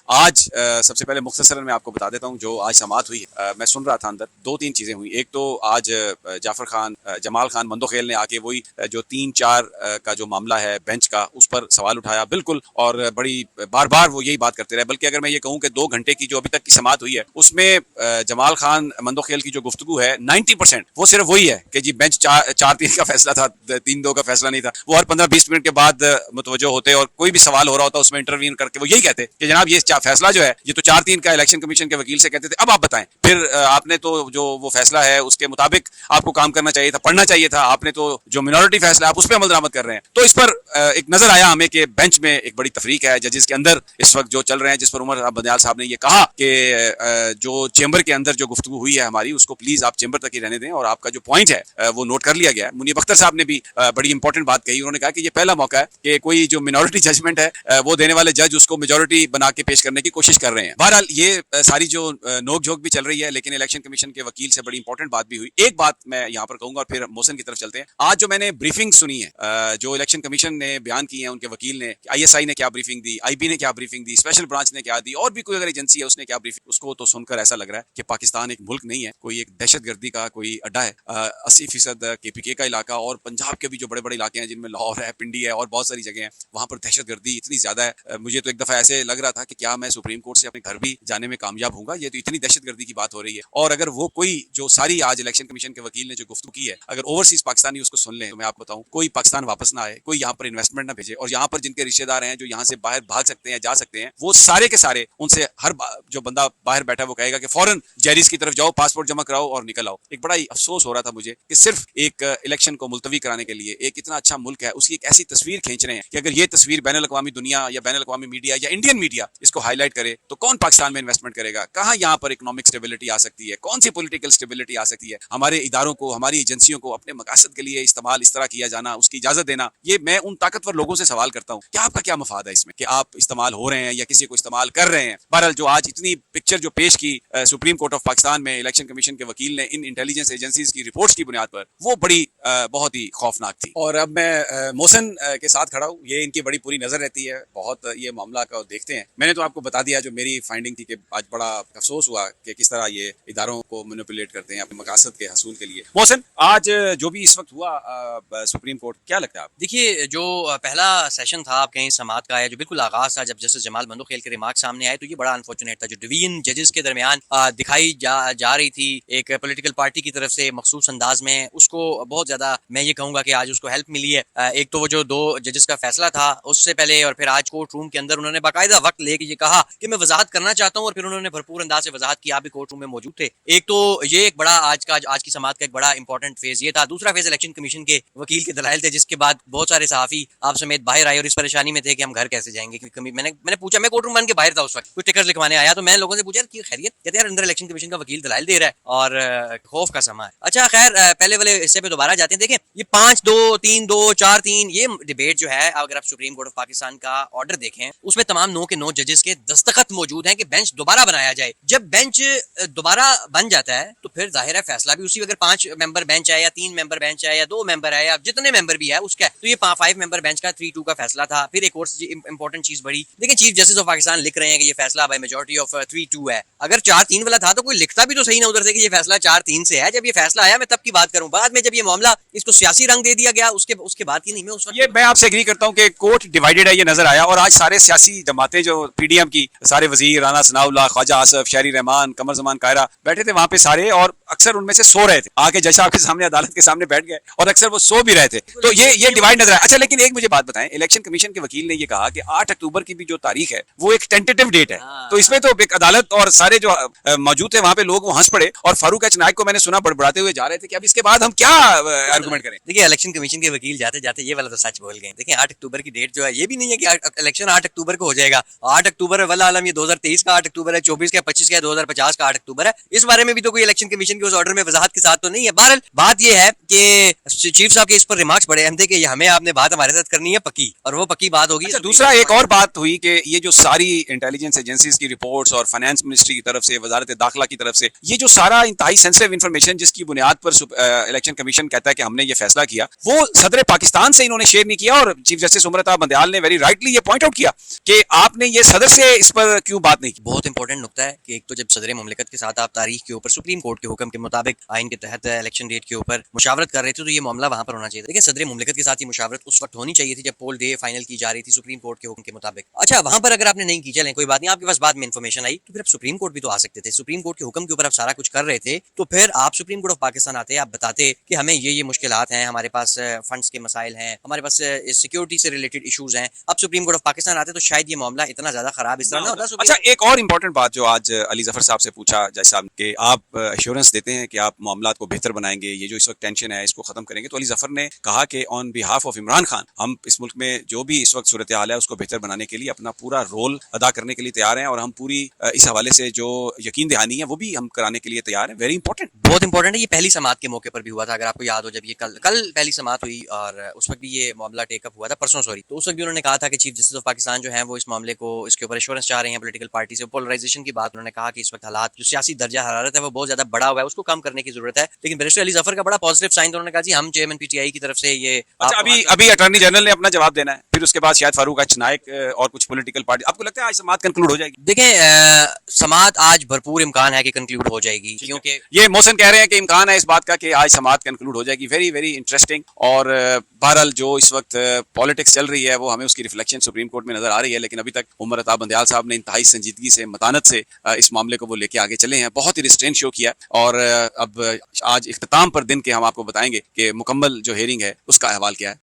आज सबसे पहले मुख्तसरन मैं आपको बता देता हूँ जो आज समाअत हुई है। मैं सुन रहा था अंदर दो तीन चीजें हुई। एक तो आज जाफर खान जमाल खान मंदोखेल ने आके वही जो 3-4 का जो मामला है बेंच का उस पर सवाल उठाया बिल्कुल, और बड़ी बार बार वो यही बात करते रहे। बल्कि अगर मैं ये कहूँ कि 2 घंटे की जो अभी तक की समाअत हुई है उसमें जमाल खान मंदोखेल की जो गुफ्तगू है 90% वो सिर्फ वही है कि जी बेंच 4-3 का फैसला था, 3-2 का फैसला नहीं था। वो हर 15-20 मिनट के बाद मुतवज्जो होते और कोई भी सवाल हो रहा होता उसमें इंटरवीन करके वो यही कहते कि जनाब ये फैसला जो है ये तो 4-3 का इलेक्शन कमीशन के वकील से कहते थे, अब आप बताएं। फिर आपने तो जो वो फैसला है उसके मुताबिक आपको काम करना चाहिए था, पढ़ना चाहिए था। आपने तो जो मिनॉरिटी फैसला है आप उस पर अमल दरामद कर रहे हैं। तो इस पर एक नजर आया हमें कि बेंच में एक बड़ी तफरीक है जजेस के अंदर इस वक्त जो चल रहे हैं, जिस पर उमर बंदयाल साहब ने ये कहा कि जो चेंबर के अंदर जो गुफ्तगू हुई है हमारी उसको प्लीज आप चेंबर तक ही रहने दें और आपका जो पॉइंट है वो नोट कर लिया गया है। मुनीब अख्तर साहब ने भी बड़ी इंपॉर्टेंट बात कही। उन्होंने कहा कि ये पहला मौका है कि कोई जो मिनॉरिटी जजमेंट है वो देने वाले जज उसको मेजोरिटी बना के पेश करने की कोशिश कर रहे हैं। बहरहाल ये सारी जो नोक झोंक भी चल रही है, लेकिन इलेक्शन कमीशन के वकील से बड़ी इंपॉर्टेंट बात भी हुई। एक बात मैं यहाँ पर कहूंगा और फिर मोहसिन की तरफ चलते हैं। आज जो मैंने ब्रीफिंग सुनी है, जो इलेक्शन कमीशन ने बयान किए हैं उनके वकील ने, ISI ने क्या ब्रीफिंग दी, IB ने क्या ब्रीफिंग दी, स्पेशल ब्रांच ने क्या दी, और भी कोई अगर एजेंसी है उसने क्या ब्रीफिंग, उसको तो सुनकर ऐसा लग रहा है कि पाकिस्तान एक मुल्क नहीं है, कोई एक दहशतगर्दी का कोई अड्डा है। 80% KPK का इलाका और पंजाब के भी जो बड़े बड़े इलाके हैं जिनमें लाहौर है, पिंडी है और बहुत सारी जगह हैं, वहां पर दहशतगर्दी इतनी ज्यादा है। मुझे तो एक दफा ऐसे लग रहा था कि क्या मैं सुप्रीम कोर्ट से अपने घर भी जाने में कामयाब हूंगा, ये तो इतनी दहशतगर्दी की बात हो रही है। और अगर वो कोई जो सारी आज इलेक्शन कमीशन के वकील ने जो गुफ्तगू की है, अगर ओवरसीज पाकिस्तानी उसको सुन लें तो मैं आपको बताऊं कोई पाकिस्तान वापस ना आए, कोई यहाँ पर इन्वेस्टमेंट ना भेजे, और यहाँ पर जिनके रिश्तेदार हैं जो यहाँ से बाहर भाग सकते हैं, जा सकते हैं, वो सारे के सारे उनसे हर जो बंदा बाहर बैठा वो कहेगा कि फौरन जैरीज की तरफ जाओ, पासपोर्ट जमा कराओ और निकल आओ। एक बड़ा ही अफसोस हो रहा था मुझे कि सिर्फ एक इलेक्शन को मुलतवी कराने के लिए एक इतना अच्छा मुल्क है उसकी एक ऐसी तस्वीर खींच रहे हैं कि अगर ये तस्वीर बैनुल अक़वामी दुनिया या बैनुल अक़वामी मीडिया या इंडियन मीडिया इसको हाईलाइट करे तो कौन पाकिस्तान में इन्वेस्टमेंट करेगा, कहाँ यहाँ पर इकोनॉमिक स्टेबिलिटी आ सकती है, कौन सी पॉलिटिकल स्टेबिलिटी आ सकती है। हमारे इदारों को, हमारी एजेंसियों को अपने मकासद के लिए इस्तेमाल इस तरह किया जाना, उसकी इजाजत देना, ये मैं उन ताकतवर लोगों से सवाल करता हूँ कि आपका क्या मफाद है इसमें कि आप इस्तेमाल हो रहे हैं या किसी को इस्तेमाल कर रहे हैं। बहरहाल जो आज इतनी पिक्चर जो पेश की सुप्रीम कोर्ट ऑफ पाकिस्तान में इलेक्शन कमीशन के वकील ने इन इंटेलिजेंस एजेंसीज की रिपोर्ट्स की बुनियाद पर, वो बड़ी बहुत ही खौफनाक थी। और अब मैं मोहसिन के साथ खड़ा हूँ, ये इनकी बड़ी पूरी नजर रहती है, बहुत ये मामला का देखते हैं। मैंने तो आपको बता दिया जो मेरी फाइंडिंग थी कि आज बड़ा अफसोस हुआ कि किस तरह ये इदारों को मैनिपुलेट करते हैं अपने मकासद के हसूल के लिए। मोहसिन, आज जो भी इस वक्त हुआ सुप्रीम कोर्ट, क्या लगता है आप? देखिए, जो पहला सेशन था आप कहीं समाअत का है, जो बिल्कुल आगाज था जब जस्टिस जमाल मंदोखेल के रिमार्क सामने आए, तो ये बड़ा अनफॉर्चुनेट था। जो डिवीजन जजेस के दरमियान दिखाई जा रही थी एक पॉलिटिकल पार्टी की तरफ से मखसूस अंदाज में, उसको बहुत ज्यादा मैं ये कहूंगा कि आज उसको हेल्प मिली है। एक तो वो जो 2 जजेस का फैसला था उससे पहले, और फिर आज कोर्ट रूम के अंदर उन्होंने बाकायदा वक्त लेके ये कहा कि मैं वजाहत करना चाहता हूँ, और फिर उन्होंने भरपूर अंदाज से वजाहत की। आप भी कोर्ट रूम में मौजूद थे। एक तो ये एक बड़ा आज की समाअत का एक बड़ा इंपॉर्टेंट फेज ये था। दूसरा फेज इलेक्शन कमीशन के वकील के दलाइल थे, जिसके बाद बहुत सारे सहाफी आप समेत बाहर आए और इस परेशानी में थे कि हम घर कैसे जाएंगे। क्योंकि मैंने पूछा, मैं कोर्ट रूम बन के बाहर था उस वक्त, कुछ टिकट लिखवाने आया, तो मैं लोगों से पूछा कि खैरियत, कहते यार अंदर इलेक्शन कमीशन का वकील दलाइल दे रहा है और खौफ का समा है। अच्छा खैर, पहले वाले हिस्से पे दोबारा जाते हैं। देखें, ये 5-2, 3-2, 4-3 ये डिबेट जो है, अगर आप सुप्रीम कोर्ट ऑफ पाकिस्तान का ऑर्डर देखें उसमें तमाम 9 के 9 जजेस के दस्तखत मौजूद हैं कि बेंच दोबारा बनाया जाए। जब बेंच दोबारा बन जाता है तो फिर जाहिर है फैसला भी उसी, अगर 5 मेंबर बेंच है या 3 मेंबर बेंच है या 2 मेंबर है या जितने मेंबर भी है उसका, तो ये 5 मेंबर बेंच का 3-2 का फैसला था। फिर एक और इंपॉर्टेंट चीज बड़ी, देखिए चीफ जस्टिस ऑफ पाकिस्तान लिख रहे हैं कि ये फैसला बाय मेजॉरिटी ऑफ 3-2 है। अगर 4-3 वाला था तो कोई लिखता भी तो सही ना उधर से कि ये फैसला 4-3 से है। जब ये फैसला आया मैं तब की बात करूं, बाद में जब ये मामला इसको सियासी रंग दे दिया गया उसके बाद की नहीं। मैं उस वक्त, ये मैं आपसे एग्री करता हूं कि कोर्ट डिवाइडेड है, ये नजर आया। और आज सारे सियासी जमातें जो PDM की, सारे वजीर, राना सनाउल्लाह, ख्वाजा आसफ, शहरी रहमान, कमर जमान कायरा बैठे थे वहां पे सारे, और अक्सर उनमें से सो रहे थे आके जज साहब के सामने, अदालत के सामने बैठ गए, और अक्सर वो सो भी रहे थे। तो ये डिवाइड नजर आया। अच्छा, लेकिन एक मुझे बात बताएं, इलेक्शन कमीशन के वकील ने ये कहा कि 8 अक्टूबर की भी जो तारीख है वो एक टेंटेटिव डेट है। तो इसमें तो एक अदालत और सारे जो मौजूद थे वहां पे लोग वो हंस पड़े, और फारूक एच नायक को मैंने सुना बड़बड़ाते हुए जा रहे थे कि अब इसके बाद हम क्या आर्गुमेंट करें। देखिए, इलेक्शन कमीशन के वकील जाते जाते ये वाला तो सच बोल गए। देखिए 8 अक्टूबर की डेट जो है, ये भी नहीं है कि इलेक्शन 8 अक्टूबर को हो जाएगा। 8 अक्टूबर वाला आलम ये 2023 का 8 अक्टूबर है, 24 का, 25 का, 2050 का 8 अक्टूबर है। इस बारे में भी तो कोई इलेक्शन कमीशन के उस ऑर्डर में वजाहत के साथ तो नहीं है। बहरहाल बात ये है कि चीफ साहब के इस पर रिमार्क्स बड़े अहम थे कि हमें आपने बात हमारे साथ करनी है पक्की, और वो पक्की बात होगी। अच्छा, दूसरा एक और बात हुई कि ये जो सारी इंटेलिजेंस एजेंसीज की रिपोर्ट्स और फाइनेंस मिनिस्ट्री की तरफ से, वजारत दाखिला की तरफ से, ये जो सारा इंतहाई सेंसिटिव इंफॉर्मेशन जिसकी बुनियाद पर इलेक्शन कमीशन कहता है कि हमने ये फैसला किया, वो सदर पाकिस्तान से इन्होंने शेयर नहीं किया। और चीफ जस्टिस उमर बंदयाल ने वेरी राइटली ये पॉइंट आउट किया कि आपने ये सदर से इस पर क्यों बात नहीं की? बहुत इंपॉर्टेंट नुकता है कि एक तो जब सदर मुमलिकत के साथ आप तारीख के ऊपर सुप्रीम कोर्ट के हुक्म के मुताबिक आइन के तहत इलेक्शन डेट के ऊपर मुशावरत कर रहे थे, तो ये मामला वहां पर होना चाहिए था। लेकिन सदर मुमलिकत के साथ ये मुशावरत उस वक्त होनी चाहिए थी जब पोल डे फाइनल की जा रही थी सुप्रीम कोर्ट के हुक्म के मुताबिक। अच्छा, वहां पर अगर आपने नहीं की, चलें कोई बात नहीं, आपके पास बाद में इन्फॉर्मेशन आई, तो फिर आप सुप्रीम कोर्ट भी तो आ सकते थे। सुप्रीम कोर्ट के हुक्म के ऊपर आप सारा कुछ कर रहे थे, तो फिर आप सुप्रीम कोर्ट ऑफ पाकिस्तान आते, आप बताते कि हमें ये मुश्किलात हैं, हमारे पास फंड्स के मसाइल हैं, हमारे पास सिक्योरिटी से रिलेटेड इशूज हैं। आप सुप्रीम कोर्ट ऑफ पाकिस्तान आते तो शायद ये मामला इतना ज्यादा खराब इस तरह ना होता। अच्छा, एक और इम्पोर्टेंट बात जो आज अली जफर साहब से पूछा जज साहब कि आप एश्योरेंस देते हैं कि आप मामलात को बेहतर बनाएंगे, ये जो इस वक्त टेंशन है इसको खत्म करेंगे, तो अली जफर ने कहा कि on behalf of Imran Khan हम इस मुल्क में जो भी इस वक्त सूरत हाल है उसको बेहतर बनाने के लिए अपना पूरा रोल अदा करने के लिए तैयार हैं, और हम पूरी इस हवाले से जो यकीन दहानी है वो भी हम कराने के लिए तैयार हैं। वेरी इंपॉर्टेंट, बहुत इंपॉर्टेंट है। ये पहली समात के मौके पर भी हुआ था, अगर आपको याद हो, जब ये कल पहली समात हुई और उस वक्त भी ये मामला टेकअप हुआ था, परसों सॉरी, तो उस वक्त भी उन्होंने कहा था कि चीफ जस्टिस ऑफ पाकिस्तान जो है वो इस मामले को, इसके ऊपर एश्योरेंस चाह रहे हैं पॉलिटिकल पार्टी से। पोलराइजेशन की बात उन्होंने कहा कि इस वक्त हालात, जो सियासी दर्जा हरारत है वो बहुत ज्यादा बड़ा हुआ है, उसको कम करने की जरूरत है। लेकिन बैरिस्टर अली जफर का बड़ा पॉजिटिव साइन, तो उन्होंने कहा जी हम चेयरमैन पीटीआई की तरफ से ये अच्छा, अभी अटॉर्नी जनरल ने अपना जवाब देना है, फिर उसके बाद शायद फारूक अच नाइक और कुछ पॉलिटिकल पार्टी, आपको लगता है आज समात कंक्लूड हो जाएगी? देखें, समात आज भरपूर इम्कान है कि कंक्लूड हो जाएगी, क्योंकि ये मोहसिन कह रहे हैं कि इम्कान है इस बात का कि आज समात कंक्लूड हो जाएगी। Very very interesting. और बहरहाल जो इस वक्त पॉलिटिक्स चल रही है वो हमें उसकी रिफ्लेक्शन सुप्रीम कोर्ट में नजर आ रही है, लेकिन अभी तक उमर अता बंदयाल साहब ने इंतहाई संजीदगी से, मतानत से इस मामले को वो लेके आगे चले हैं, बहुत ही रिस्ट्रेंट शो किया। और अब आज इख्तिताम पर दिन के हम आपको बताएंगे कि मुकम्मल जो हेयरिंग है उसका अहवाल क्या है।